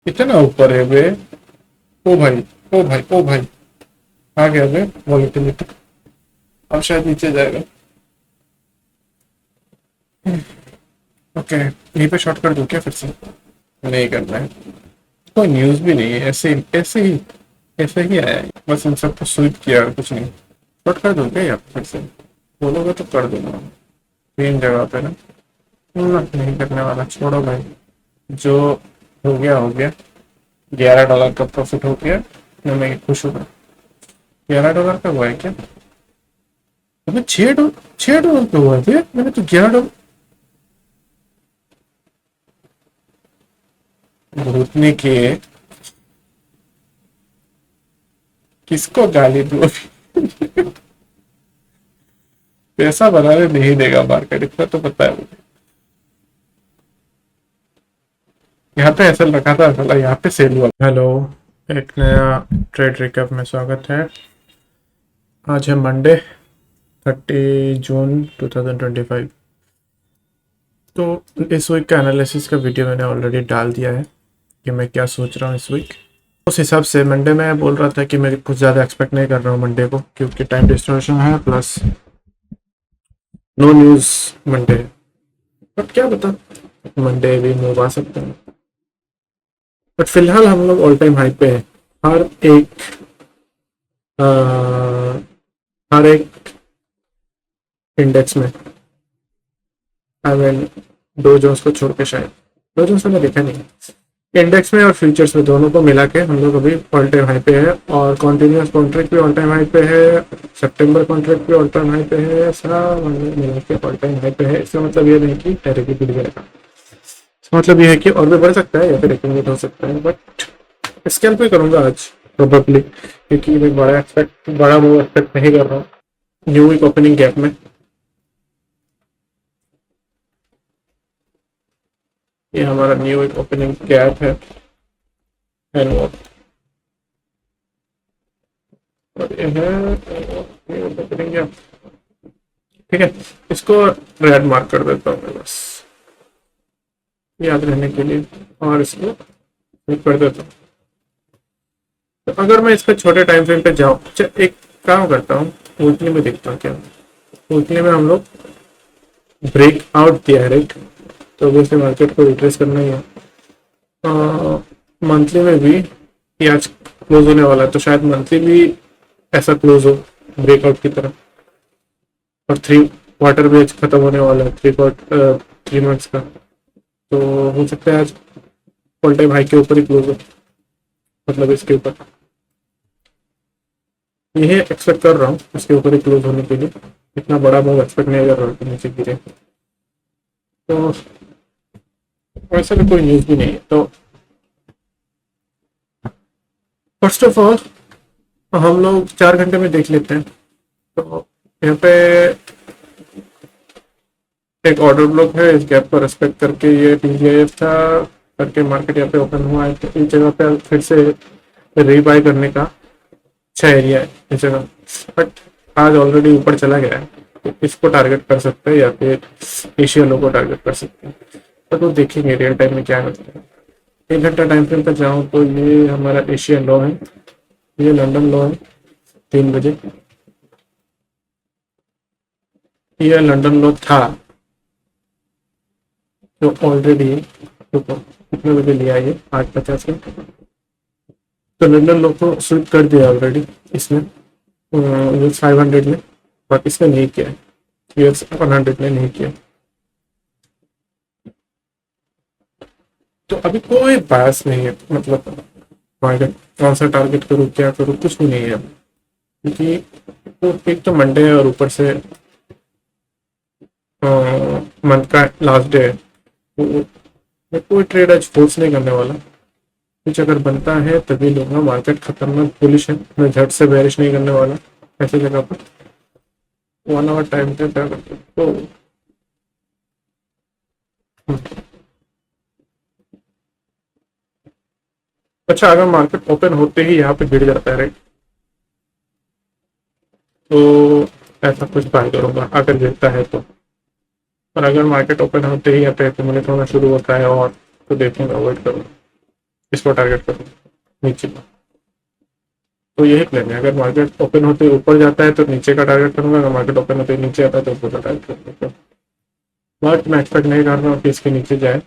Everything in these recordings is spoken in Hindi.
इतना ऊपर है बे। ओ भाई, ओ भाई, ओ भाई, आ गया बे वॉलेटिलिटी। अब शायद नीचे जाएगा। ओके, यहीं पे शॉर्ट कर दूं क्या फिर से? नहीं करना है। कोई न्यूज़ भी नहीं है, ऐसे ही आया है। बस इन सबको स्वीप किया और कुछ नहीं। शॉर्ट कर दूं क्या यार फिर से? बोलोगे तो कर दूंगा। तीन जगह पे ना। नहीं करने वाला, छोड़ो भाई। जो हो गया हो गया। $11 का प्रॉफिट हो गया। मैं खुश हूँ। $11 का हुआ है क्या? अबे $6 का हुआ है फिर? मैंने तो $11। भूतने के। किसको गाली दूँ अभी? पैसा बनाने नहीं देगा मार्केट, इतना तो पता है मुझे। यहाँ पे ऐसा रखा था, साला यहाँ पे सेल हुआ। हेलो, एक नया ट्रेड रिकैप में स्वागत है। आज है मंडे, 30 जून 2025। तो इस वीक का एनालिसिस का वीडियो मैंने ऑलरेडी डाल दिया है कि मैं क्या सोच रहा हूँ इस वीक। उस हिसाब से मंडे में बोल रहा था कि मैं कुछ ज़्यादा एक्सपेक्ट नहीं कर रहा हूँ मंडे को, क्योंकि टाइम डिस्ट्रीब्यूशन है plus no news Monday. But क्या बता, मंडे भी मूव आ सकते हैं। बट फिलहाल हम लोग ऑल टाइम हाई पे हैं। हर एक अ, हर एक इंडेक्स में। आई मीन डो जोन्स को छोड़ के, शायद डो जोन्स मैंने देखा नहीं। इंडेक्स में और फ्यूचर्स में दोनों को मिला के हम लोग अभी ऑल टाइम हाई पे है, और कॉन्टिन्यूस कॉन्ट्रैक्ट भी ऑल टाइम हाई पे है। सितंबर कॉन्ट्रैक्ट भी ऑल टाइम हाई पे है। सब मिला के ऑल टाइम हाई पे है। इसका मतलब ये नहीं कि डायरेक्टली गिर जाएगा। इसका मतलब ये है कि और भी बढ़ सकता है या फिर एक्यूमुलेट हो सकता है। बट स्कैल्प पे करूंगा आज प्रोबेबली, क्योंकि मैं बड़ा मूव एक्सपेक्ट नहीं कर रहा हूँ न्यू वीक ओपनिंग गैप में। ये हमारा न्यू वीक ओपनिंग गैप है। एंड और ये है न्यू वीक ओपनिंग गैप। ठीक है, इसको रेड मार्क कर देता हूँ मैं बस याद रहने के लिए, और इसको क्लिक कर देता हूँ। तो अगर मैं इसका छोटे टाइम फ्रेम पे जाऊँ, एक काम करता हूँ, वीकली में देखता हूँ क्या। वीकली में हम लोग ब्रेक आउट दिया है, राइट? तो अभी इसे मार्केट को रिट्रेस करना ही है। मंथली में भी ये आज क्लोज होने वाला है, तो शायद मंथली भी ऐसा क्लोज हो ब्रेकआउट की तरह। और 3 क्वार्टर भी आज खत्म होने वाला है, 3 मंथ्स का। तो हो सकता है आज ऑल टाइम हाई के ऊपर ही क्लोज हो, मतलब इसके ऊपर। यही एक्सपेक्ट कर रहा हूँ इसके ऊपर ही क्लोज होने के लिए। इतना बड़ा मूव एक्सपेक्ट नहीं कर रहा हूँ कि नीचे गिरे। तो वैसे भी कोई न्यूज़ भी नहीं है, तो फर्स्ट ऑफ ऑल हम लोग 4 घंटे में देख लेते हैं। तो यहाँ पे एक ऑर्डर ब्लॉक है, इस गैप को रेस्पेक्ट करके ये टीजीआईएफ था करके मार्केट यहाँ पे ओपन हुआ है। तो इस जगह पे फिर से रीबाय करने का अच्छा एरिया है इस जगह। बट आज ऑलरेडी ऊपर चला गया है, तो इसको टारगेट कर सकते हैं या फिर एशिया लो को टारगेट कर सकते हैं। तो देखेंगे रियल टाइम में क्या होता है। 1 घंटा टाइम फ्रेम पर जाऊँ तो ये हमारा एशिया लो है, ये लंदन लो है 3 बजे। ये लंदन लो था जो ऑलरेडी कितने बजे लिया है, ये 8:50 में। तो लंदन लो को स्विप कर दिया ऑलरेडी इसने, यूएस 500 में। बट इसने नहीं किया है, यूएस 100 ने नहीं किया। तो अभी कोई बायस नहीं है, मतलब मार्केट कौन सा टारगेट करूँ क्या करूँ कुछ भी नहीं है क्योंकि तो एक तो मंडे है और ऊपर से मंथ का लास्ट डे है। तो मैं कोई ट्रेड आज फोर्स नहीं करने वाला। कुछ अगर बनता है तभी लूंगा। मार्केट खतरनाक पुलिश है, मैं झट से बेरिश नहीं करने वाला ऐसी जगह पर। 1 आवर टाइम पे क्या करते तो अच्छा, अगर मार्केट ओपन होते ही यहाँ पे गिर जाता है, राइट, तो ऐसा कुछ बाय करूंगा अगर गिरता है तो। और अगर मार्केट ओपन होते ही यहाँ पे एक्यूमुलेट होना शुरू होता है और तो देखूंगा, वेट करूंगा। इसको टारगेट करूँ नीचे का। तो यही प्लान है, अगर मार्केट ओपन होते ऊपर जाता है तो नीचे का टारगेट करूंगा, अगर मार्केट ओपन होते नीचे आता है तो ऊपर का टारगेट करूंगा। बट मैं एक्सपेक्ट नहीं कर रहा हूँ कि इसके नीचे जाए,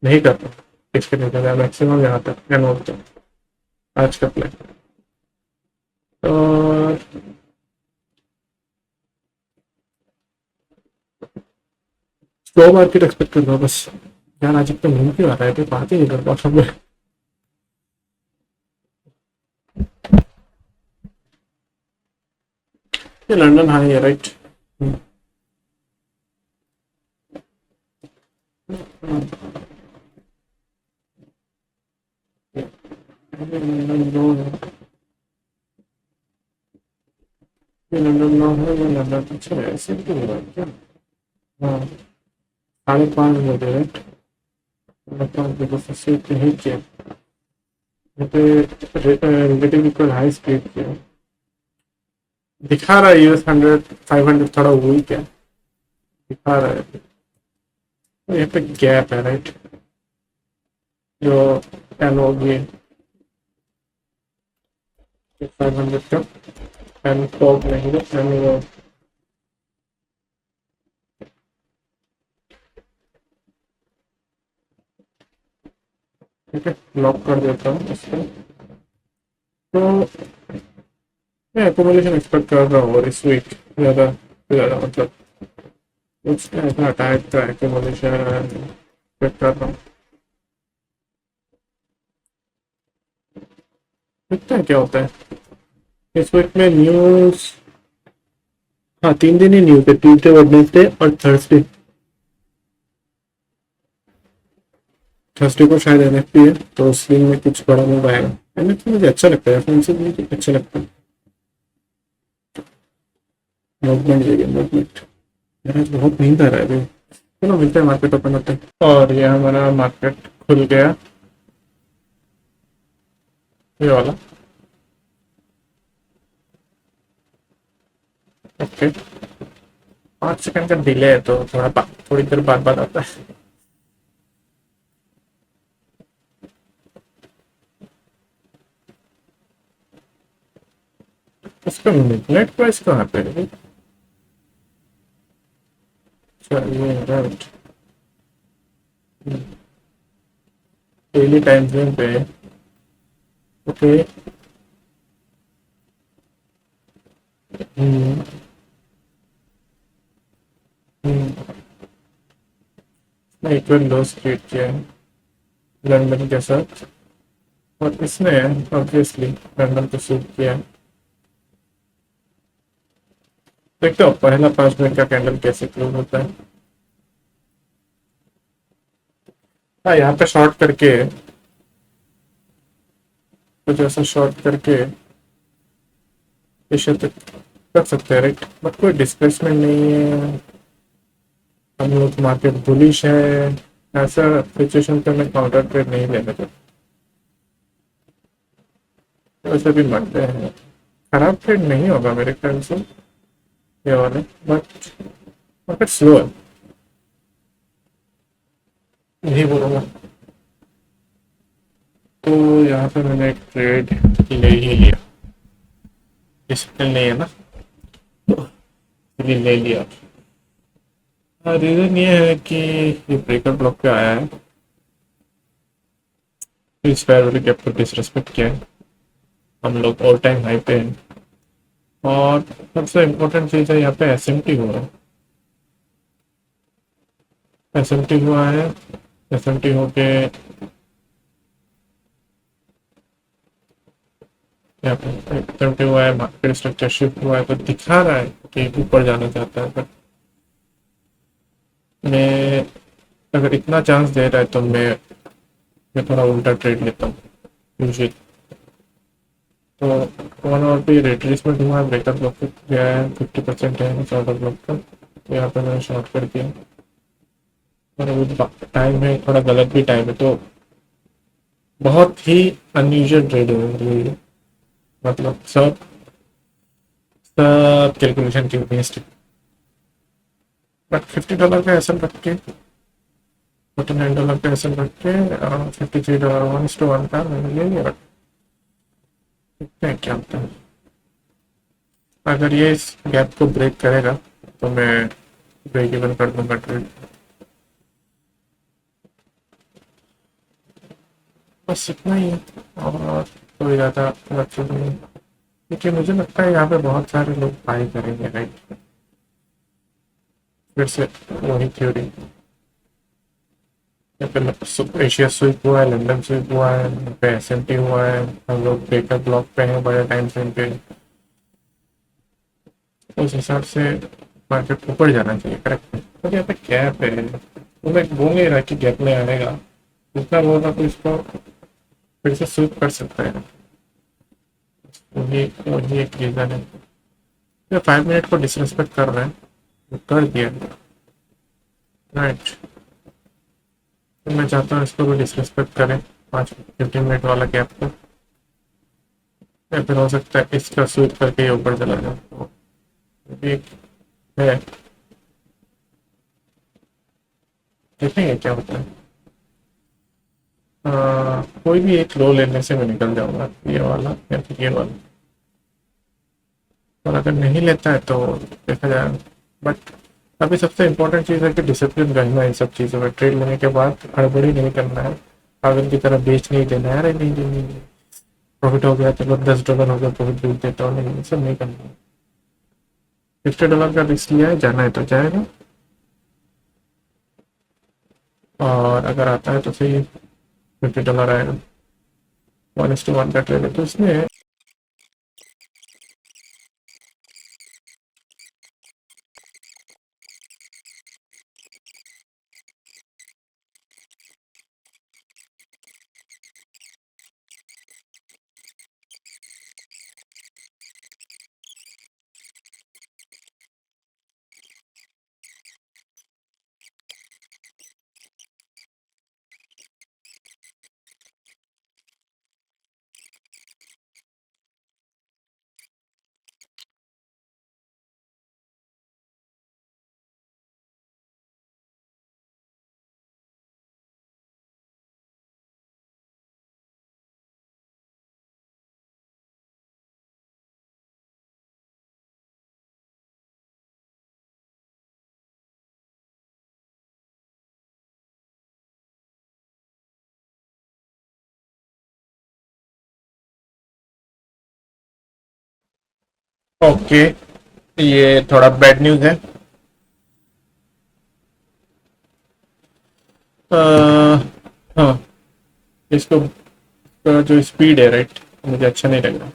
नहीं कर रहा हूँ इसके नीचे जाए, मैक्सिमम यहाँ तक एंड हो जाए आज का प्लान। और स्लो मार्केट एक्सपेक्ट कर रहा हूँ बस। यार आज तो नींद क्यों आ रहा है, तो बात ही नहीं कर पाता मैं। ये लंदन हाई है राइट। लंदन नो है, ये लंदन अच्छा है, ऐसे क्यों हो रहा है क्या? हाँ 5:30 बजे राइट। 5:30 बजे से कहीं किया यहाँ पे रिलेटिव इक्वल हाई स्पीड किया, दिखा रहा है यूएस 100 500 थोड़ा वही क्या दिखा रहा है। तो यहाँ पे गैप है राइट, जो एन होगी 500 का, एन टॉप नहीं है, एन वो ठीक है, लॉक कर देता हूँ इसको। तो मैं एकोमोडेशन एक्सपेक्ट कर रहा हूँ और इस वीक ज़्यादा ज़्यादा मतलब कुछ ऐसा टाइप का एकोमोडेशन एक्सपेक्ट कर रहा हूँ। देखते हैं क्या होता है इस वीक में न्यूज़। हाँ 3 दिन ही न्यूज़ है, ट्यूजडे वेडनेसडे और थर्सडे। थर्सडे को शायद एनएफपी है, तो उस दिन में कुछ बड़ा मूव आएगा। एनएफपी मुझे अच्छा लगता है, फोन से मुझे अच्छा लगता है, मूवमेंट जगह मूवमेंट। यार आज बहुत नींद आ रहा है अभी। चलो मिलते हैं मार्केट ओपन होते हैं। और ये हमारा मार्केट खुल गया, ये वाला। ओके 5 सेकंड का डिले है तो थोड़ी देर बाद बाद आता है। उसका मिडनाइट प्राइस कहाँ पे है? चलिए राइट, डेली टाइम फ्रेम पे। ओके मैं एक बार लॉस क्रिएट किया है लंदन के साथ, और इसने ऑब्वियसली लंदन को सूट किया है। देखते हो पहला 5 मिनट का कैंडल कैसे क्लोज होता है। हाँ यहाँ पे शॉर्ट करके कुछ ऐसा शॉर्ट करके इसे तक कर सकते हैं राइट, बट कोई डिस्प्लेसमेंट नहीं है, हम लोग मार्केट बुलिश है। ऐसा सिचुएशन पे मैं काउंटर ट्रेड नहीं लेने देता, वैसे भी मंडे है, खराब ट्रेड नहीं होगा मेरे ख्याल से ये वाले, बट मार्केट स्लो है, यही बोलूँगा। तो यहाँ पे मैंने एक ट्रेड ले ही लिया, डिसिप्लिन नहीं है ना, इसलिए ले लिया। रीज़न ये है कि ये ब्रेकर ब्लॉक पे आया है, इस फेयर वैल्यू गैप को डिसरेस्पेक्ट किया है, हम लोग ऑल टाइम हाई पे हैं। और सबसे इम्पोर्टेंट चीज़ है यहाँ पे एसएमटी हुआ है, एसएमटी हुआ है, एसएमटी होके यहाँ पे एसएमटी हुआ है, मार्केट स्ट्रक्चर शिफ्ट हुआ है, तो दिखा रहा है कि ऊपर जाना चाहता है। बट मैं अगर इतना चांस दे रहा है तो मैं थोड़ा उल्टा ट्रेड लेता हूँ यूजुअली। तो 1 आवर पे रिट्रेसमेंट हुआ है, ब्रेकअप ब्लॉक पे गया है, 50% है ऑर्डर ब्लॉक का, तो यहाँ पे मैंने शॉर्ट कर दिया। और अभी टाइम है थोड़ा गलत भी टाइम है, तो बहुत ही अनयूजुअल ट्रेड है मेरे लिए, मतलब सब सब कैलकुलेशन की बेस्ड। बट $50 का एसएल रख के $49 पैसे रख के $53 1:1 का मैंने ले लिया। देखते हैं क्या होता है। अगर ये इस गैप को ब्रेक करेगा तो मैं ब्रेक इवन कर दूंगा ट्रेड। बस इतना ही है और कोई ज़्यादा लक्ष्य नहीं है, क्योंकि मुझे लगता है यहाँ पे बहुत सारे लोग बाई करेंगे राइट। फिर से वही थ्योरी, या फिर एशिया स्वीप हुआ है, लंदन स्वीप हुआ है, यहाँ पे एसएमटी हुआ है, हम लोग ब्रेकर ब्लॉक पे हैं बड़े टाइम फ्रेम पे। उस हिसाब से मार्केट ऊपर जाना चाहिए करेक्ट। तो यहाँ पे गैप है, तो मैं बोल नहीं रहा कि गैप में आएगा, जितना होगा तो इसको फिर से स्वीप कर सकता है। वही वही एक रीज़न है। ये 5 मिनट को डिसरिस्पेक्ट कर रहे हैं, वो कर दिया राइट। तो मैं चाहता हूँ इसको भी डिसरिस्पेक्ट करें 5-15 मिनट वाला गैप को, या फिर हो सकता है इसका स्वीप करके ये ऊपर चला जाए। तो ये भी एक है, देखेंगे क्या होता है। कोई भी एक लो लेने से मैं निकल जाऊंगा, ये वाला या फिर ये वाला, और अगर नहीं लेता है तो देखा जाएगा। बट अभी सबसे इम्पोर्टेंट चीज़ है कि डिसिप्लिन रहना है इन सब चीज़ों में। ट्रेड लेने के बाद हड़बड़ी नहीं करना है, पागल की तरह बेच नहीं देना है, अरे नहीं नहीं नहीं प्रॉफिट हो गया चलो $10 हो गया प्रॉफिट बेच देता हूँ, नहीं ये सब नहीं करना है। $50 का रिस्क लिया है, जाना है तो जाएगा, और अगर आता है तो सही, $50 आएगा। 1:1 का ट्रेड है तो इसमें ओके। ये थोड़ा बैड न्यूज़ है। हाँ, इसको इसका जो स्पीड है राइट, मुझे अच्छा नहीं लग रहा।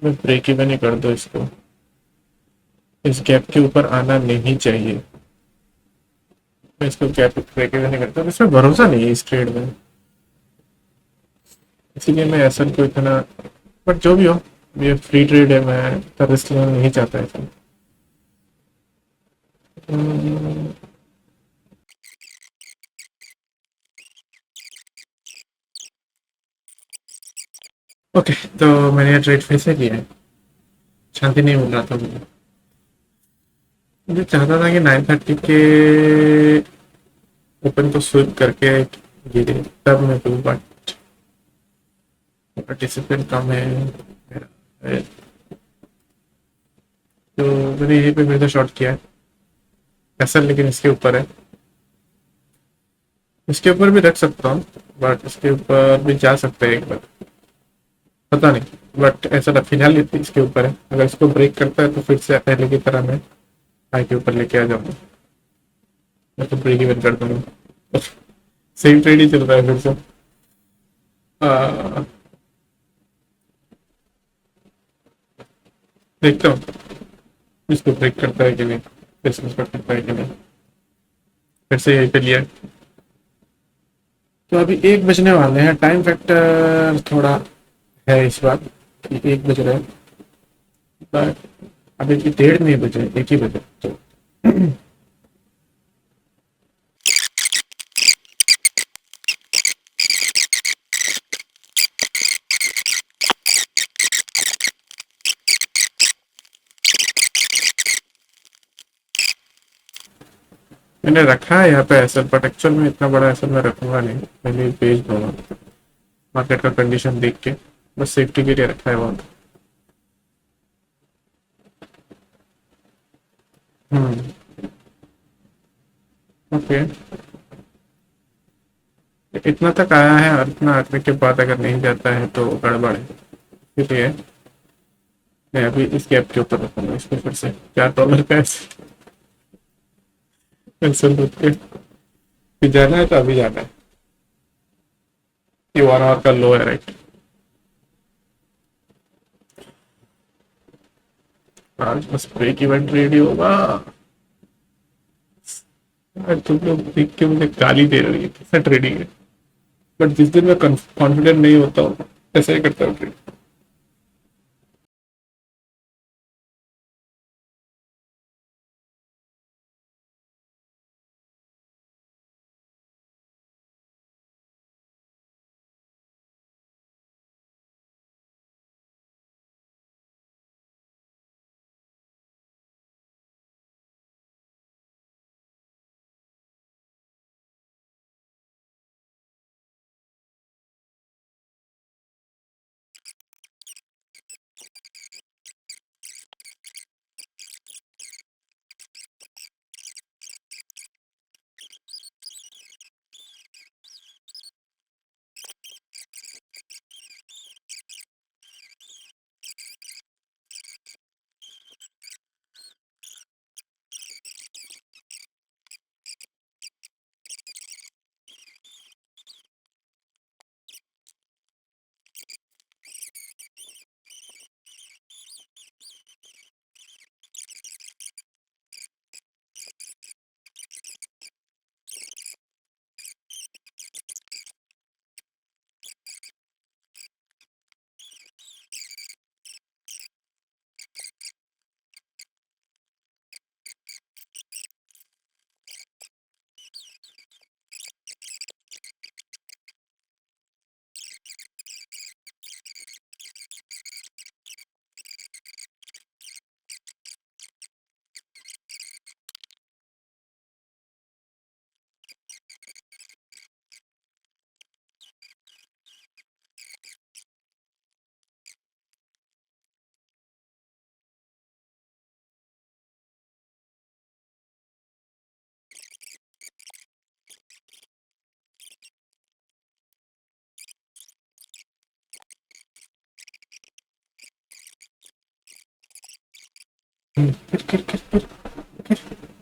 मैं ब्रेक इवन ही कर दो इसको, इस गैप के ऊपर आना नहीं चाहिए। मैं इसको गैप ब्रेक इवन ही करता हूँ, इसमें भरोसा नहीं है इस ट्रेड में, इसीलिए मैं ऐसा को इतना। बट जो भी हो, ये फ्री ट्रेड है, मैं इतना रिस्क लेना नहीं चाहता इसमें। ओके, तो मैंने ये ट्रेड फिर से किया है, शांति नहीं मिल रहा था मुझे। मुझे चाहता था कि 9:30 के ओपन को स्विप करके गिरे, तब मैं दूँ, बट डिसिप्लिन कम है मेरा। तो मैंने यहीं पे फिर से शॉर्ट किया है ऐसा, लेकिन इसके ऊपर है, इसके ऊपर भी रख सकता हूँ, बट इसके ऊपर भी जा सकता है एक बार, पता नहीं। बट ऐसा था फिलहाल इसके ऊपर है, अगर इसको ब्रेक करता है तो फिर से पहले की तरह मैं हाई के ऊपर लेके आ जाऊंगा, मैं तो ब्रेक इवन कर दूंगा। सेम ट्रेड ही चल रहा है फिर से। आ, देखता हूँ इसको ब्रेक करता है कि नहीं, डिस्कस करता है कि नहीं। फिर से यहीं पे लिया है। तो अभी 1 बजने वाले हैं, टाइम फैक्टर थोड़ा है इस बार कि 1 बज रहा है, बट अभी की 1:30 नहीं बजे, 1 ही बजे तो। मैंने रखा है यहाँ पे एसएल, बट एक्चुअल में इतना बड़ा एसएल मैं रखूंगा नहीं, पहले बेच दूंगा मार्केट का कंडीशन देख के, बस सेफ्टी के लिए रखा है वहाँ पे। हम्म। ओके। इतना तक आया है और इतना आने के बाद अगर नहीं जाता है तो गड़बड़ है, इसलिए मैं अभी इस गैप के ऊपर रखूंगा इसको फिर से $4 का एसएल रख के। फिर जाना है तो अभी जाना है, ये 1 आवर का लो है राइट। आज बस ब्रेक इवेंट रेडी होगा। यार तुम लोग देख के मुझे गाली दे रही है, कैसा ट्रेडिंग है, बट जिस दिन मैं कॉन्फिडेंट नहीं होता हूँ ऐसा ही करता हूँ ट्रेड।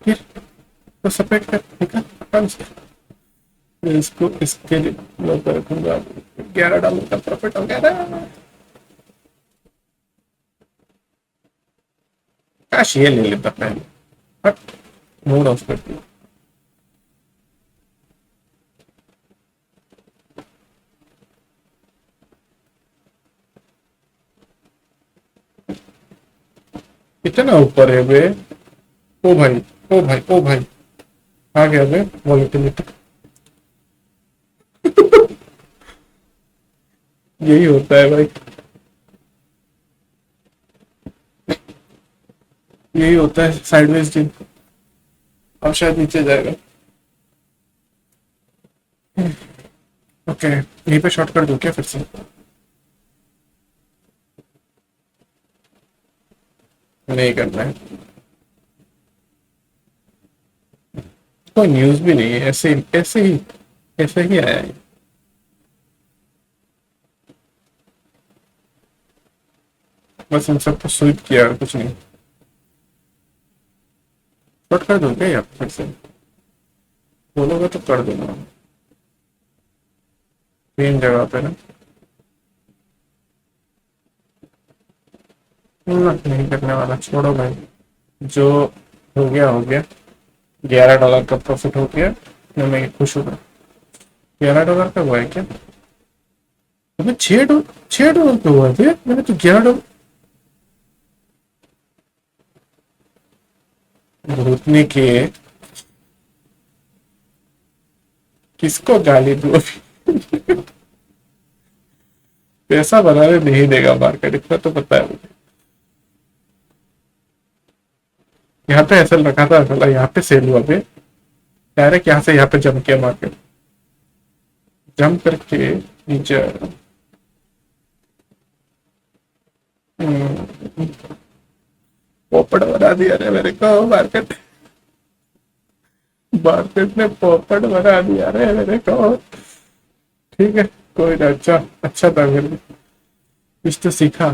फिर तो सपरेट कर ठीक है आराम से। मैं इसको इसके लिए लो कर रखूंगा, $11 का प्रॉफिट हो गया ना। काश ये ले लेता पहले, बट मूड ऑफ कर दिया। इतना ऊपर है बे। ओ भाई, ओ भाई, ओ भाई, आ गया बे वॉलेटिलिटी। यही होता है भाई, यही होता है साइडवेज दिन। अब शायद नीचे जाएगा। ओके, यहीं पे शॉर्ट कर दूं क्या फिर से? नहीं करना है, कोई न्यूज भी नहीं है, ऐसे ही आया है। बस इन सबको स्वीप किया और कुछ नहीं। शॉर्ट कर दूं क्या यार फिर से? बोलोगे तो कर दूंगा, तीन जगह पे ना। नहीं करने वाला, छोड़ो भाई। जो हो गया हो गया। $11 का प्रॉफिट हो गया, मैं खुश हूँ। $11 का हुआ है क्या? अबे $6 का हुआ है, मैंने तो $11। भूतने के, किसको गाली दूं अभी? पैसा बनाने नहीं देगा मार्केट, इतना तो पता है मुझे। यहाँ पे ऐसा रखा था, साला यहाँ पे सेल हुआ पे। डायरेक्ट यहाँ से यहाँ पे जंप किया मार्केट, जंप करके नीचे आया। पोपट बना दिया रे मेरे को मार्केट, मार्केट ने पोपट बना दिया रे मेरे को। ठीक है, कोई ना, अच्छा अच्छा था, फिर कुछ तो सीखा।